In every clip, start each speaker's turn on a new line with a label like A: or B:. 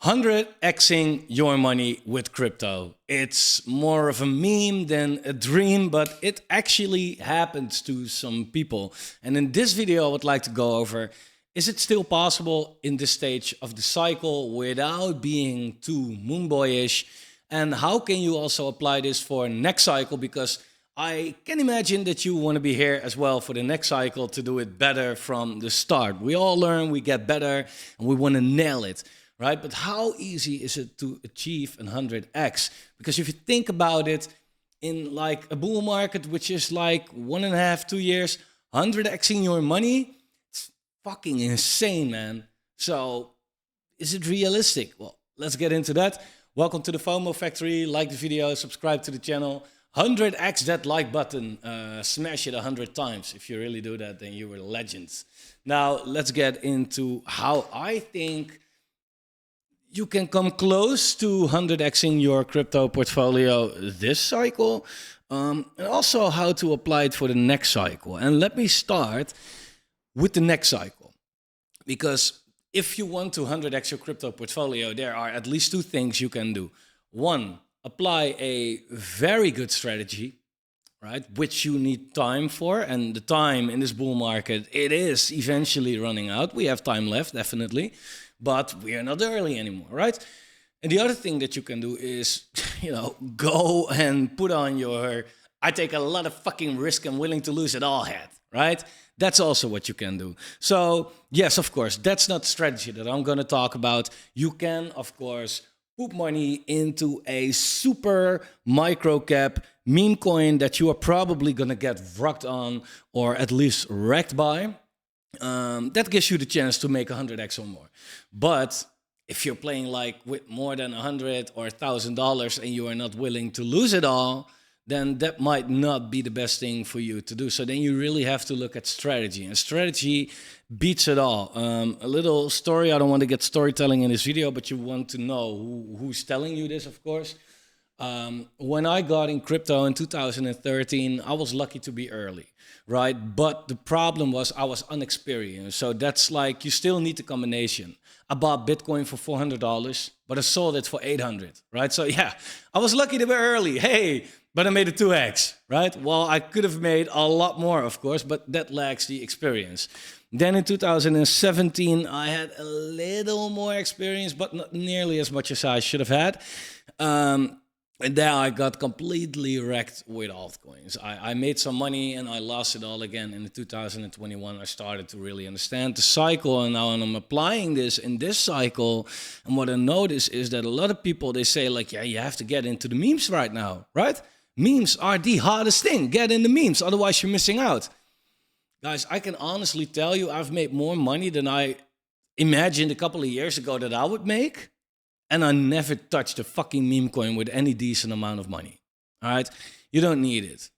A: 100xing your money with crypto. It's more of a meme than a dream, but it actually happens to some people. And in this video, I would like to go over, is it still possible in this stage of the cycle without being too moonboyish? And how can you also apply this for next cycle? Because I can imagine that you want to be here as well for the next cycle to do it better from the start. We all learn, we get better, and we want to nail it. Right? But how easy is it to achieve 100x? Because if you think about it, in like a bull market, which is like 1.5, 2 years, 100xing your money, it's fucking insane, man. So is it realistic? Well, let's get into that. Welcome to the Fomo Factory. Like the video, subscribe to the channel. 100x that like button, smash it 100 times. If you really do that, then you were legends. Now, let's get into how I think you can come close to 100xing your crypto portfolio this cycle, and also how to apply it for the next cycle. And let me start with the next cycle, because if you want to 100x your crypto portfolio, there are at least two things you can do. One, apply a very good strategy, right, which you need time for, and the time in this bull market, it is eventually running out. We have time left, definitely. But we are not early anymore, right? And the other thing that you can do is, go and put on your, I take a lot of fucking risk and willing to lose it all hat, right? That's also what you can do. So yes, of course, that's not strategy that I'm going to talk about. You can, of course, put money into a super micro cap meme coin that you are probably going to get rocked on or at least wrecked by. That gives you the chance to make 100x or more. But if you're playing like with more than $100 or $1,000 and you are not willing to lose it all, then that might not be the best thing for you to do. So then you really have to look at strategy, and strategy beats it all. A little story, I don't want to get storytelling in this video, but you want to know who's telling you this, of course. When I got in crypto in 2013, I was lucky to be early, right? But the problem was I was unexperienced. So that's like, you still need the combination. I bought Bitcoin for $400, but I sold it for 800, right? So yeah, I was lucky to be early. Hey, but I made it 2x, right? Well, I could have made a lot more, of course, but that lacks the experience. Then in 2017, I had a little more experience, but not nearly as much as I should have had. And there I got completely wrecked with altcoins. I made some money and I lost it all again. In 2021, I started to really understand the cycle, and now I'm applying this in this cycle. And what I notice is that a lot of people, they say like, yeah, you have to get into the memes right now, right? Memes are the hardest thing. Get in the memes, otherwise you're missing out. Guys, I can honestly tell you I've made more money than I imagined a couple of years ago that I would make. And I never touched a fucking meme coin with any decent amount of money. All right? You don't need it.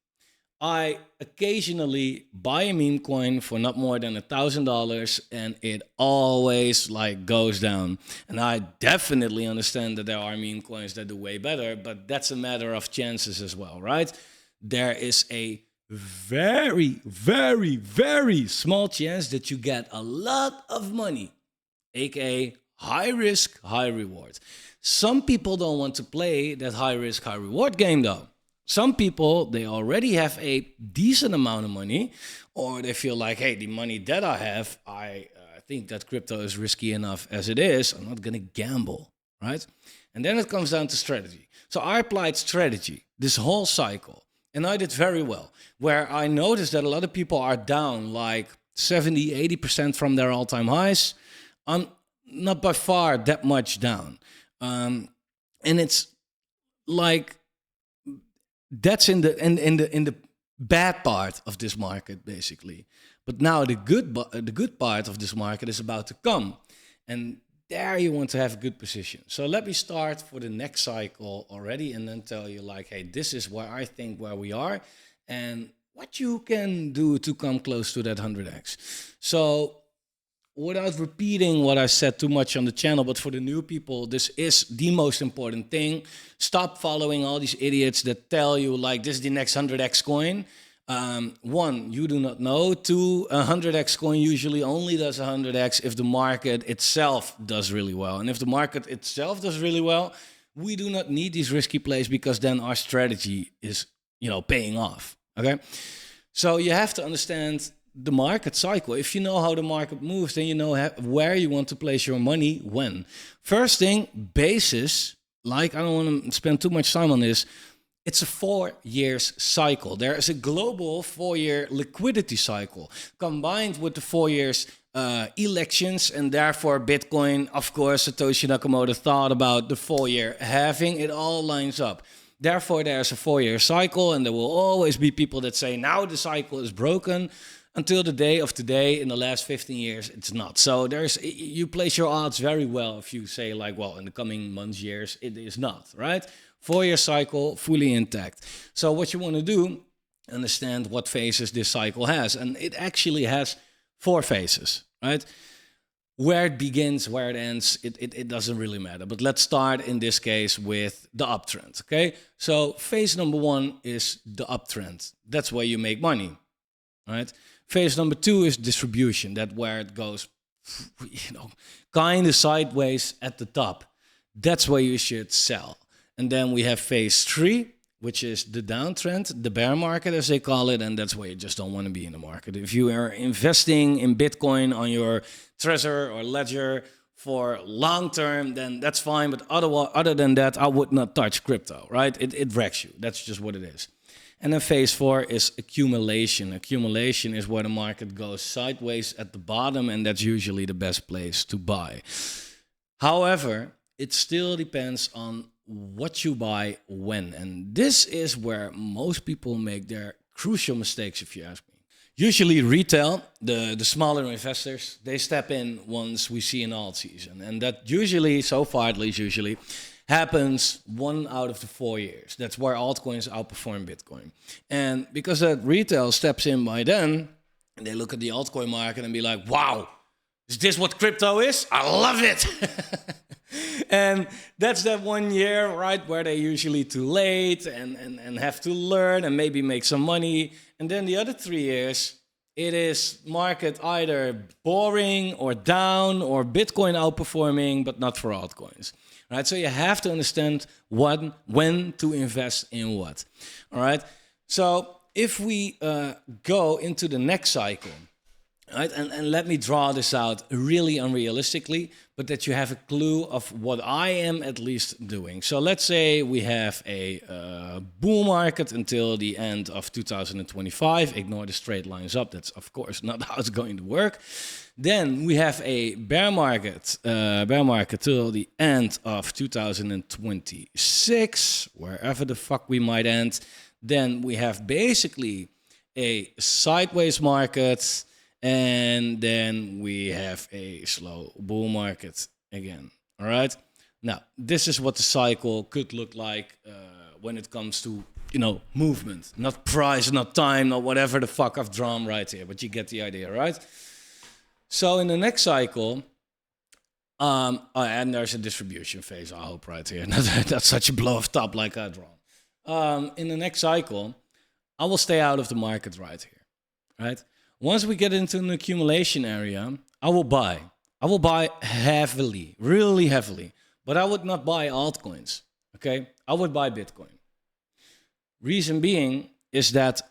A: I occasionally buy a meme coin for not more than $1,000, and it always like goes down. And I definitely understand that there are meme coins that do way better, but that's a matter of chances as well, right? There is a very, very, very small chance that you get a lot of money, aka high risk, high reward. Some people don't want to play that high risk, high reward game though. Some people, they already have a decent amount of money, or they feel like, hey, the money that I have, I think that crypto is risky enough as it is. I'm not gonna gamble, right? And then it comes down to strategy. So I applied strategy this whole cycle, and I did very well, where I noticed that a lot of people are down like 70, 80% from their all-time highs. I'm not by far that much down. And it's like, that's in the bad part of this market, basically. But now the good part of this market is about to come. And there you want to have a good position. So let me start for the next cycle already, and then tell you like, hey, this is where I think where we are and what you can do to come close to that 100x. So without repeating what I said too much on the channel, but for the new people, this is the most important thing. Stop following all these idiots that tell you like this is the next 100x coin. One, you do not know. Two, a 100x coin usually only does 100x if the market itself does really well. And if the market itself does really well, we do not need these risky plays because then our strategy is, paying off. Okay. So you have to understand the market cycle. If you know how the market moves, then you know where you want to place your money when. First thing, basis, I don't want to spend too much time on this. It's a 4 years cycle. There is a global 4-year liquidity cycle combined with the 4 years elections, and therefore Bitcoin, of course, Satoshi Nakamoto thought about the 4-year halving. It all lines up. Therefore, there's a 4-year cycle, and there will always be people that say now the cycle is broken. Until the day of today, in the last 15 years, it's not. So you place your odds very well if you say in the coming months, years, it is not, right? 4-year cycle, fully intact. So what you want to do, understand what phases this cycle has. And it actually has 4 phases, right? Where it begins, where it ends, it doesn't really matter. But let's start in this case with the uptrend, okay? So phase number 1 is the uptrend. That's where you make money, right? Phase number 2 is distribution. That's where it goes, kind of sideways at the top. That's where you should sell. And then we have phase 3, which is the downtrend, the bear market as they call it, and that's where you just don't want to be in the market. If you are investing in Bitcoin on your Trezor or Ledger for long term, then that's fine. But other than that, I would not touch crypto, right? It wrecks you. That's just what it is. And then phase 4 is accumulation. Accumulation is where the market goes sideways at the bottom, and that's usually the best place to buy. However, it still depends on what you buy when. And this is where most people make their crucial mistakes, if you ask me. Usually retail, the smaller investors, they step in once we see an alt season. And that usually, so far at least usually, happens 1 out of the 4 years. That's where altcoins outperform Bitcoin. And because that retail steps in by then, and they look at the altcoin market and be like, wow, is this what crypto is? I love it. And that's that 1 year, right, where they're usually too late and have to learn and maybe make some money. And then the other 3 years, it is market either boring or down or Bitcoin outperforming, but not for altcoins. Right? So you have to understand when to invest in what. All right. So if we go into the next cycle, right, and let me draw this out really unrealistically, but that you have a clue of what I am at least doing. So let's say we have a bull market until the end of 2025. Ignore the straight lines up. That's, of course, not how it's going to work. Then we have a bear market till the end of 2026, wherever the fuck we might end. Then we have basically a sideways market, and then we have a slow bull market again. All right. Now, this is what the cycle could look like when it comes to, movement, not price, not time, not whatever the fuck I've drawn right here, but you get the idea, right? So in the next cycle, and there's a distribution phase, I hope, right here. That's such a blow of top like I draw. In the next cycle, I will stay out of the market right here, right? Once we get into an accumulation area, I will buy. I will buy heavily, really heavily, but I would not buy altcoins, okay? I would buy Bitcoin. Reason being is that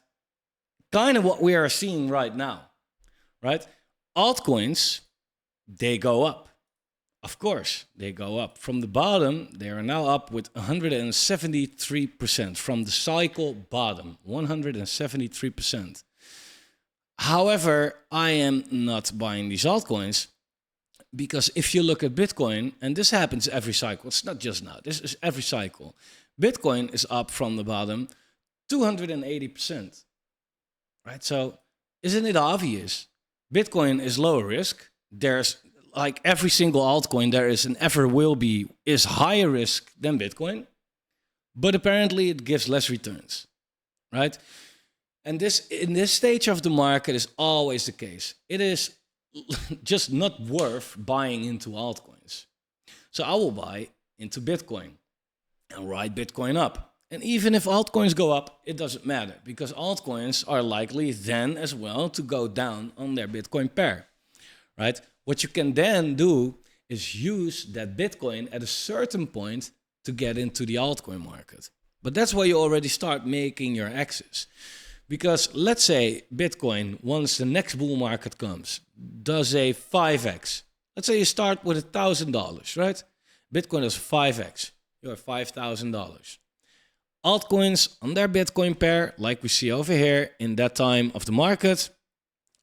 A: kind of what we are seeing right now, right? Altcoins, they go up. Of course, they go up. From the bottom, they are now up with 173%. From the cycle bottom, 173%. However, I am not buying these altcoins because if you look at Bitcoin, and this happens every cycle, it's not just now, this is every cycle. Bitcoin is up from the bottom 280%, right? So isn't it obvious? Bitcoin is low risk. There's like every single altcoin there is and ever will be is higher risk than Bitcoin, but apparently it gives less returns, right? And this in this stage of the market is always the case. It is just not worth buying into altcoins. So I will buy into Bitcoin and ride Bitcoin up. And even if altcoins go up, it doesn't matter because altcoins are likely then as well to go down on their Bitcoin pair, right? What you can then do is use that Bitcoin at a certain point to get into the altcoin market. But that's where you already start making your exits. Because let's say Bitcoin, once the next bull market comes, does a 5x. Let's say you start with $1,000, right? Bitcoin does 5x. You're $5,000. Altcoins on their Bitcoin pair, like we see over here, in that time of the market,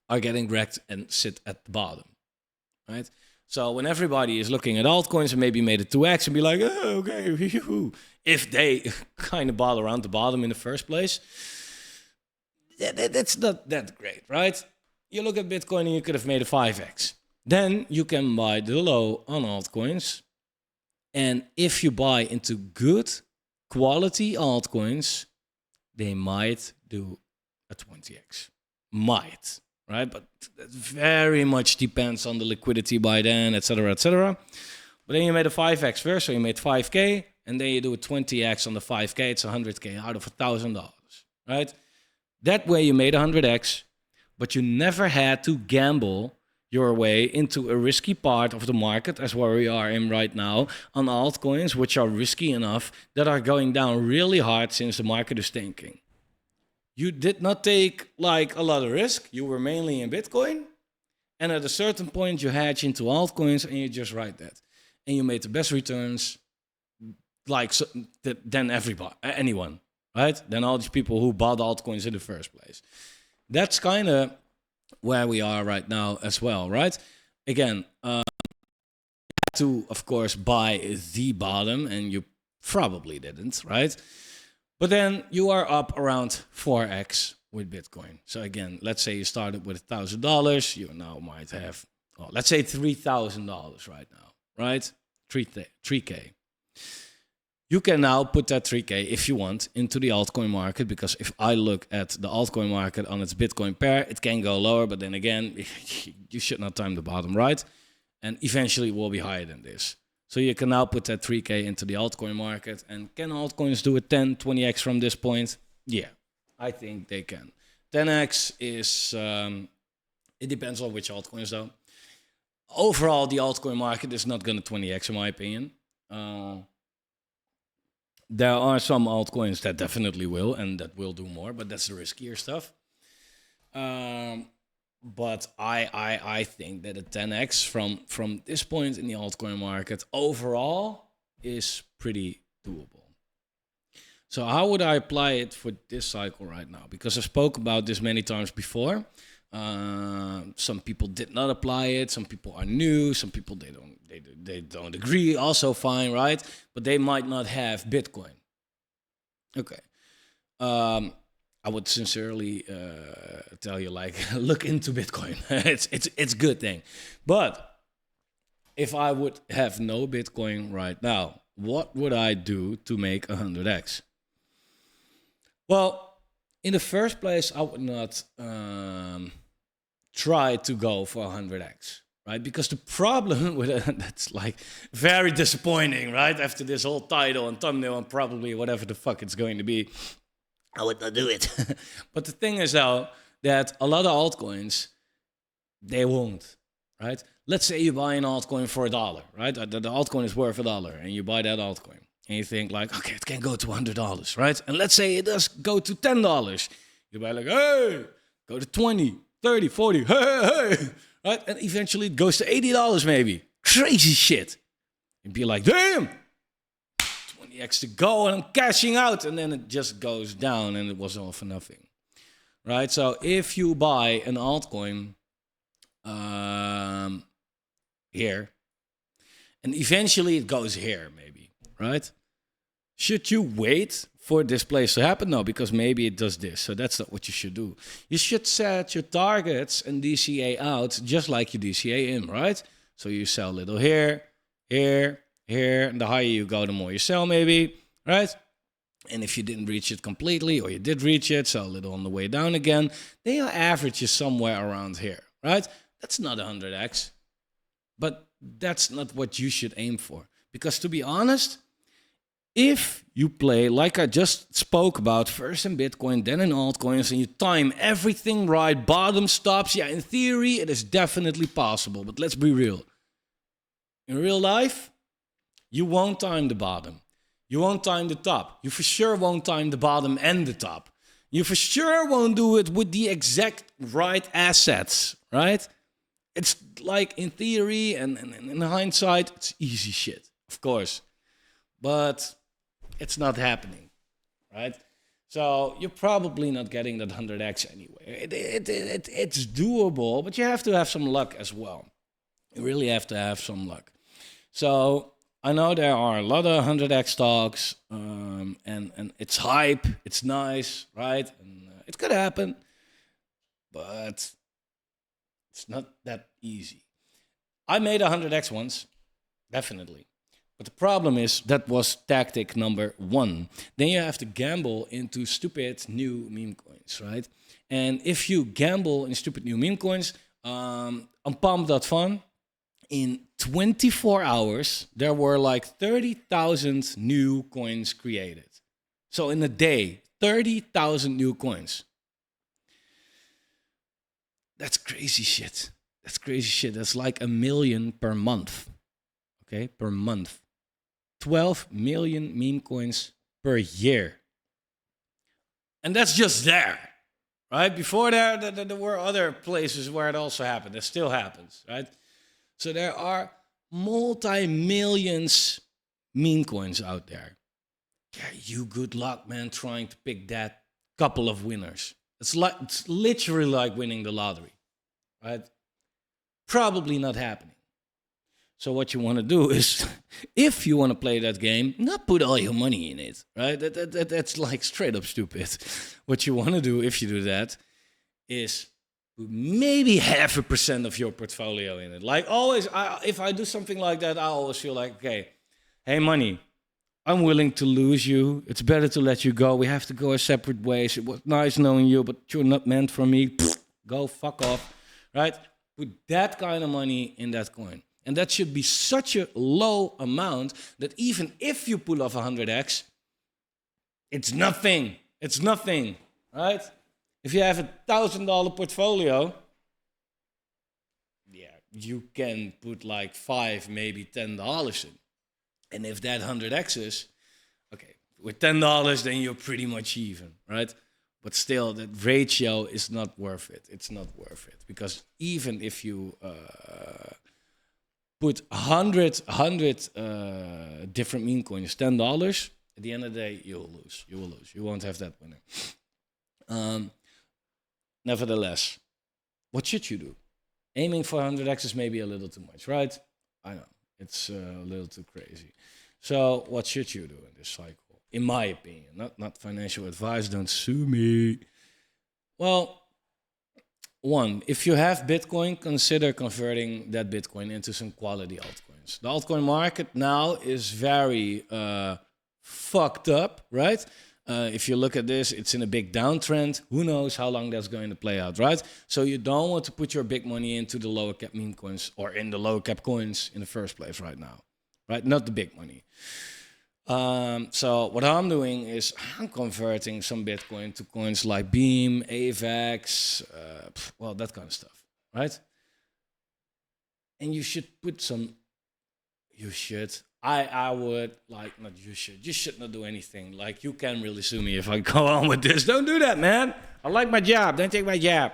A: are getting wrecked and sit at the bottom, right? So when everybody is looking at altcoins and maybe made it 2x and be like, oh, okay, if they kind of bought around the bottom in the first place, that's not that great, right? You look at Bitcoin and you could have made a 5x. Then you can buy the low on altcoins. And if you buy into good quality altcoins, they might do a 20x. Might, right? But that very much depends on the liquidity by then, etc., etc. But then you made a 5x first, so you made 5K, and then you do a 20x on the 5K, it's 100K out of $1,000, right? That way you made 100x, but you never had to gamble your way into a risky part of the market, as where we are in right now, on altcoins, which are risky enough, that are going down really hard since the market is tanking. You did not take like a lot of risk. You were mainly in Bitcoin. And at a certain point, you hedge into altcoins and you just ride that. And you made the best returns like than anyone, right? Than all these people who bought altcoins in the first place. That's kind of where we are right now as well, right? Again, you had to, of course, buy the bottom, and you probably didn't, right? But then you are up around 4x with Bitcoin. So again, let's say you started with $1,000, you now might have, let's say $3,000 right now, right? 3K. You can now put that 3K, if you want, into the altcoin market, because if I look at the altcoin market on its Bitcoin pair, it can go lower, but then again, you should not time the bottom, right? And eventually it will be higher than this. So you can now put that 3K into the altcoin market. And can altcoins do a 10, 20x from this point? Yeah, I think they can. 10x is, it depends on which altcoins though. Overall, the altcoin market is not going to 20x in my opinion. There are some altcoins that definitely will, and that will do more, but that's the riskier stuff. But I think that a 10x from this point in the altcoin market overall is pretty doable. So how would I apply it for this cycle right now? Because I spoke about this many times before. Some people did not apply it. Some people are new. Some people they don't agree. Also fine, right? But they might not have Bitcoin. Okay. I would sincerely tell you, like, look into Bitcoin. it's a good thing. But if I would have no Bitcoin right now, what would I do to make 100x? Well, in the first place, I would not try to go for 100x, right? Because the problem with it, that's like very disappointing, right? After this whole title and thumbnail and probably whatever the fuck it's going to be, I would not do it. But the thing is though, that a lot of altcoins, they won't, right? Let's say you buy an altcoin for $1, right? The altcoin is worth $1 and you buy that altcoin. And you think like, okay, it can go to $100, right? And let's say it does go to $10. You buy like, hey, go to 20, 30, 40, hey, right? And eventually it goes to $80 maybe. Crazy shit. You'd be like, damn, 20x to go and I'm cashing out. And then it just goes down and it was all for nothing, right? So if you buy an altcoin here, and eventually it goes here maybe, right? Should you wait for this place to happen? No, because maybe it does this. So that's not what you should do. You should set your targets and DCA out just like you DCA in, right? So you sell a little here, here, here. And the higher you go, the more you sell maybe, right? And if you didn't reach it completely or you did reach it, sell a little on the way down again, then your average is somewhere around here, right? That's not 100x. But that's not what you should aim for. Because to be honest, If you play, like I just spoke about, first in Bitcoin, then in altcoins, and you time everything right, bottom stops, yeah, in theory, it is definitely possible. But let's be real. In real life, you won't time the bottom. You won't time the top. You for sure won't time the bottom and the top. You for sure won't do it with the exact right assets, right? It's like in theory and in hindsight, it's easy shit, of course. But it's not happening, right? So you're probably not getting that 100x anyway. It's doable, but you have to have some luck as well. You really have to have some luck. So I know there are a lot of 100x stocks, and it's hype, it's nice, right? And it could happen, but it's not that easy. I made 100x once, definitely. But the problem is that was tactic number one. Then you have to gamble into stupid new meme coins, right? And if you gamble in stupid new meme coins, on pump.fun, in 24 hours, there were like 30,000 new coins created. So in a day, 30,000 new coins. That's crazy shit. That's crazy shit. That's like 1 million per month. Okay, per month. 12 million meme coins per year. And that's just there, right? Before there were other places where it also happened. It still happens, right? So there are multi-millions meme coins out there. Yeah, you good luck, man, trying to pick that couple of winners. It's literally like winning the lottery, right? Probably not happening. So what you want to do is, if you want to play that game, not put all your money in it, right? That's like straight up stupid. What you want to do, if you do that, is put maybe 0.5% of your portfolio in it. Like always, if I do something like that, I always feel like, okay, hey, money, I'm willing to lose you. It's better to let you go. We have to go our separate ways. It was nice knowing you, but you're not meant for me. Go fuck off, right? Put that kind of money in that coin. And that should be such a low amount that even if you pull off 100x, it's nothing. It's nothing, right? If you have $1,000 portfolio, yeah, you can put like $5, maybe $10 in. And if that 100x's, okay, with $10, then you're pretty much even, right? But still, that ratio is not worth it. It's not worth it. Because even if you put 100 different meme coins, $10, at the end of the day, you will lose. You will lose. You won't have that winner. Nevertheless, what should you do? Aiming for 100x is maybe a little too much, right? I know. It's a little too crazy. So what should you do in this cycle? In my opinion, not financial advice, don't sue me. Well, one, if you have Bitcoin, consider converting that Bitcoin into some quality altcoins. The altcoin market now is very fucked up, right? If you look at this, it's in a big downtrend. Who knows how long that's going to play out, right? So you don't want to put your big money into the lower cap meme coins or in the lower cap coins in the first place right now, right? Not the big money. So what I'm doing is I'm converting some Bitcoin to coins like Beam, AVAX, well, that kind of stuff, right? And you should put some, I would, like, not you should not do anything. Like, you can really sue me if I go on with this. Don't do that, man. I like my job. Don't take my job.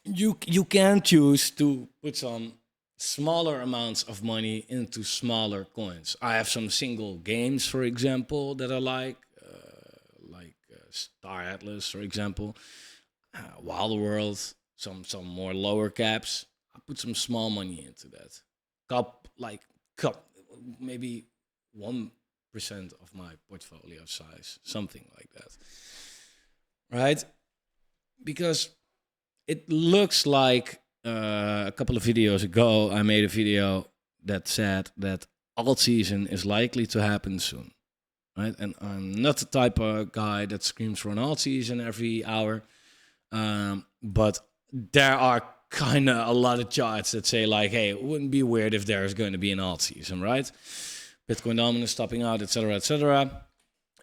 A: You can choose to put some smaller amounts of money into smaller coins. I have some single games, for example, that I like Star Atlas, for example, Wild World, some more lower caps. I put some small money into that. Maybe 1% of my portfolio size, something like that, right? Because it looks like a couple of videos ago, I made a video that said that alt season is likely to happen soon, right? And I'm not the type of guy that screams for an alt season every hour, but there are kind of a lot of charts that say like, hey, it wouldn't be weird if there is going to be an alt season, right? Bitcoin dominance stopping out, etc., etc.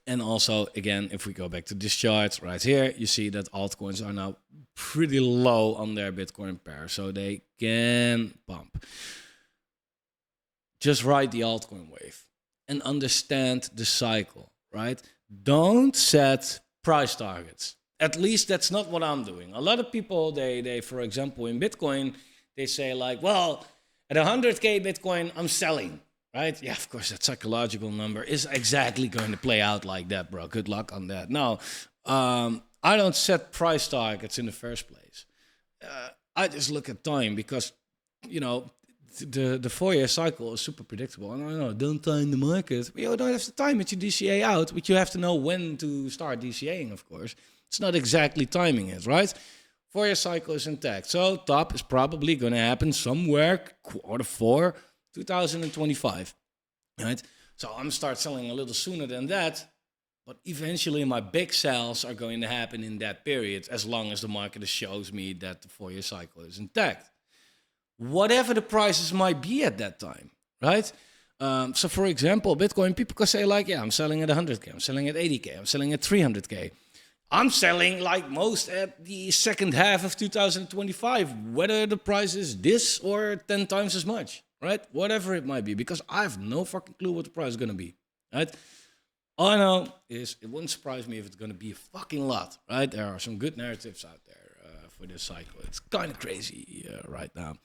A: And also, again, if we go back to this chart right here, you see that altcoins are now pretty low on their Bitcoin pair, so they can pump. Just ride the altcoin wave and understand the cycle, right? Don't set price targets. At least that's not what I'm doing. A lot of people, they for example, in Bitcoin, they say like, well, at 100K Bitcoin, I'm selling. Right? Yeah, of course, that psychological number is exactly going to play out like that, bro. Good luck on that. No, I don't set price targets in the first place. I just look at time because, you know, the 4-year cycle is super predictable. And I know, don't time the market. You don't have to time it, you DCA out, but you have to know when to start DCAing, of course. It's not exactly timing it, right? 4-year cycle is intact. So top is probably going to happen somewhere Q4 2025, right? So I'm start selling a little sooner than that, but eventually my big sales are going to happen in that period as long as the market shows me that the 4-year cycle is intact. Whatever the prices might be at that time, right? So for example, Bitcoin, people can say like, yeah, I'm selling at 100K, I'm selling at 80K, I'm selling at 300K. I'm selling like most at the second half of 2025, whether the price is this or 10 times as much. Right? Whatever it might be, because I have no fucking clue what the price is going to be, right? All I know is it wouldn't surprise me if it's going to be a fucking lot, right? There are some good narratives out there for this cycle. It's kind of crazy right now.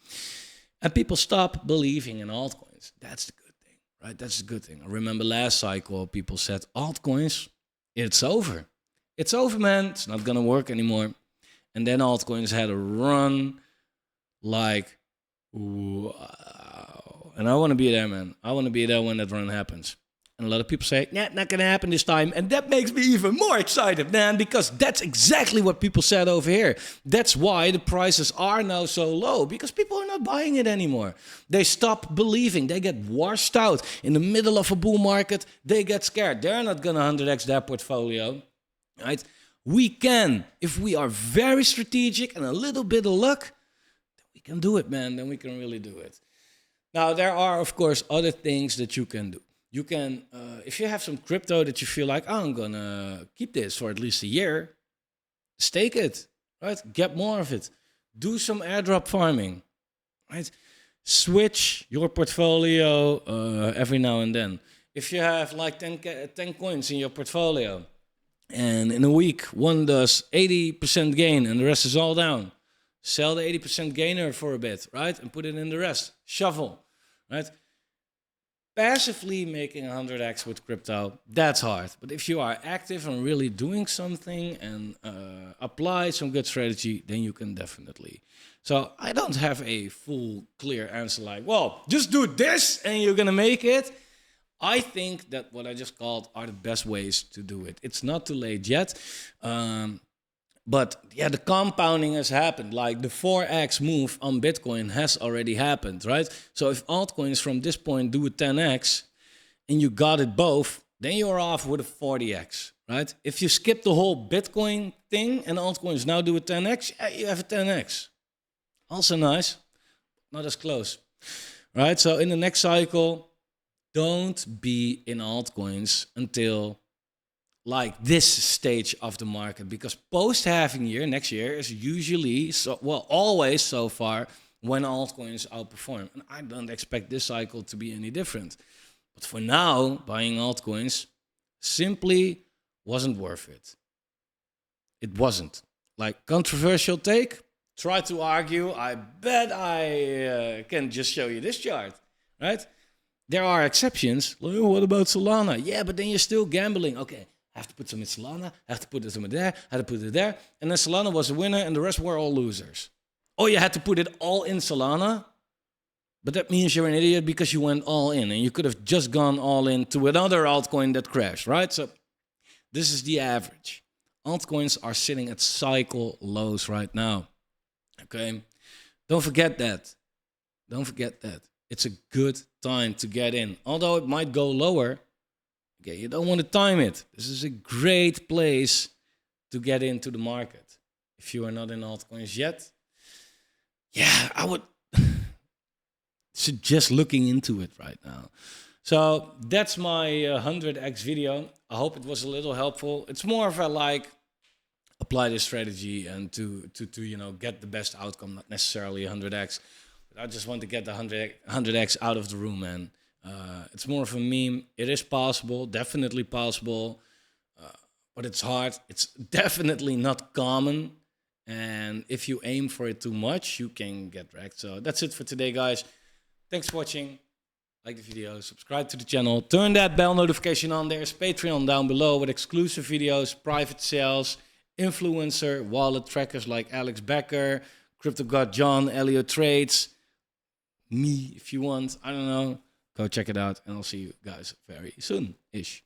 A: And people stop believing in altcoins. That's the good thing, right? That's the good thing. I remember last cycle, people said, altcoins, it's over. It's over, man. It's not going to work anymore. And then altcoins had a run like, wow. And I want to be there, man. I want to be there when that run happens. And a lot of people say, yeah, not going to happen this time. And that makes me even more excited, man, because that's exactly what people said over here. That's why the prices are now so low, because people are not buying it anymore. They stop believing. They get washed out. In the middle of a bull market, they get scared. They're not going to 100x their portfolio, right? We can, if we are very strategic and a little bit of luck, we can do it, man. Then we can really do it. Now, there are, of course, other things that you can do. You can, if you have some crypto that you feel like, oh, I'm going to keep this for at least a year, stake it, right? Get more of it. Do some airdrop farming, right? Switch your portfolio every now and then. If you have like 10 coins in your portfolio, and in a week, one does 80% gain and the rest is all down, sell the 80% gainer for a bit, right? And put it in the rest. Shuffle, right? Passively making 100x with crypto, that's hard. But if you are active and really doing something and apply some good strategy, then you can definitely. So I don't have a full, clear answer like, well, just do this and you're going to make it. I think that what I just called are the best ways to do it. It's not too late yet. But yeah, the compounding has happened. Like the 4x move on Bitcoin has already happened, right? So if altcoins from this point do a 10x and you got it both, then you're off with a 40x, right? If you skip the whole Bitcoin thing and altcoins now do a 10x, yeah, you have a 10x. Also nice, not as close, right? So in the next cycle, don't be in altcoins until like this stage of the market, because post halving year next year is usually always so far when altcoins outperform, and I don't expect this cycle to be any different. But for now, buying altcoins simply wasn't worth it. It wasn't. Like, controversial take, try to argue. I bet I can just show you this chart, right? There are exceptions. Like, what about Solana? Yeah, but then you're still gambling. Okay, I have to put some in Solana, I have to put some in there, I have to put it there. And then Solana was a winner and the rest were all losers. Oh, you had to put it all in Solana? But that means you're an idiot because you went all in and you could have just gone all in to another altcoin that crashed, right? So this is the average. Altcoins are sitting at cycle lows right now. Okay? Don't forget that. Don't forget that. It's a good time to get in. Although it might go lower, okay, you don't want to time it. This is a great place to get into the market. If you are not in altcoins yet, yeah, I would suggest looking into it right now. So that's my 100x video. I hope it was a little helpful. It's more of a like apply this strategy and to get the best outcome, not necessarily 100x. But I just want to get the 100x out of the room, man. It's more of a meme. It is possible, definitely possible, but it's hard. It's definitely not common. And if you aim for it too much, you can get wrecked. So that's it for today, guys. Thanks for watching. Like the video, subscribe to the channel, turn that bell notification on. There's Patreon down below with exclusive videos, private sales, influencer, wallet trackers like Alex Becker, Crypto God John, Elliot Trades, me if you want. I don't know. Go check it out, and I'll see you guys very soon-ish.